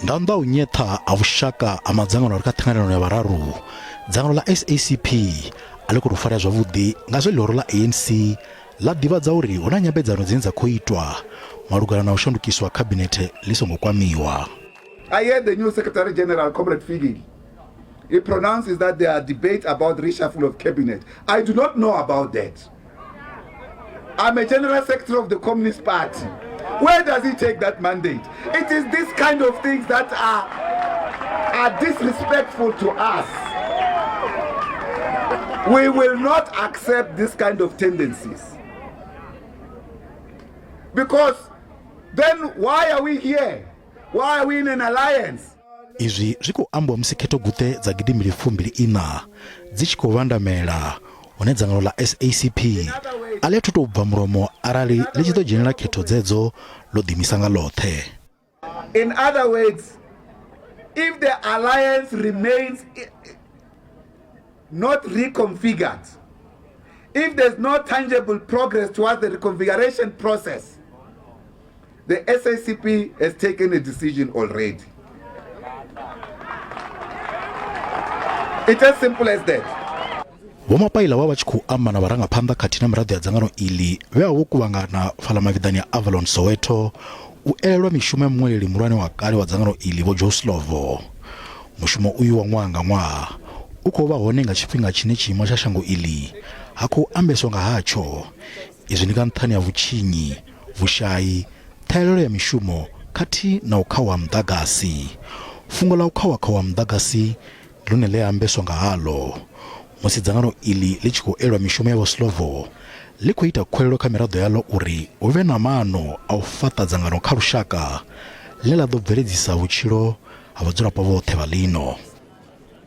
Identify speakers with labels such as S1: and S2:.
S1: Nga nnḓa ha u nyetha ha vhushaka ha madzangano a re kha thanganelo ya vhararu, dzangano la SACP a ḽi khou farea zwavhuḓi nga zwe lihoro ḽa ANC ḽa ḓivhadza uri hu na nyambedzano dzine dza khou itwa malugana na u shandukiswa khabinethe ḽi songo kwamiwa.
S2: I heard the new Secretary General, Comrade Fikile. He pronounces that there are debates about reshuffle of cabinet. I do not know about that. I'm a General Secretary of the Communist Party. Where does he take that mandate? It is this kind of things that are disrespectful to us. We will not accept this kind of tendencies. Because then why are we here? Why are we in an alliance?
S1: Izwi zwi khou ambwa musi khetho guṱe dza gidimili 24 dzi tshi khou vhandamela hone dzangano la SACP a ḽi tou bva mulomo arali ḽi tshi ḓo dzhenela khetho dzedzo ḽo ḓimisa nga ḽoṱhe.
S2: In other words, if the alliance remains not reconfigured, if there's no tangible progress towards the reconfiguration process, the SACP has taken a decision already. It's as simple as that.
S1: Vhomapaila vha tshi khou amba na vharangaphanḓa khathihi na miraḓo ya dzangano iḽi vhe vha vho kuvhangana fhaḽa mavhiḓani ya Avalon Soweto u elelwa mishumo ya munwallei-muhulwane wa kale wa dzangano iḽi vho-Joe Slovo. Mushumo uyu wa ṅwaha nga ṅwaha u khou vha hone nga tshifhinga tshine tshiimo tsha shango iḽi ha khou ambeswa nga hatsho. Izwi ndi nga nṱhani ha vhutshinyi, vhushai, ṱhahelelo ya mishumo khathihi na u khawa ha muḓagasi. Fungo ḽa u khawa muḓagasi ndi ḽone ḽe ambeswa nga haḽo musi dzangano iḽi ḽi tshi khou elwa mishumo ya vho Slovo ḽi khou ita khuwelelo kha miraḓo yaḽo uri hu vhe na maano a u fhaṱa dzangano kha lushaka ḽine ḽa ḓo bveledzisa vhutshilo ha vhadzulapo vhoṱhe vha ḽino.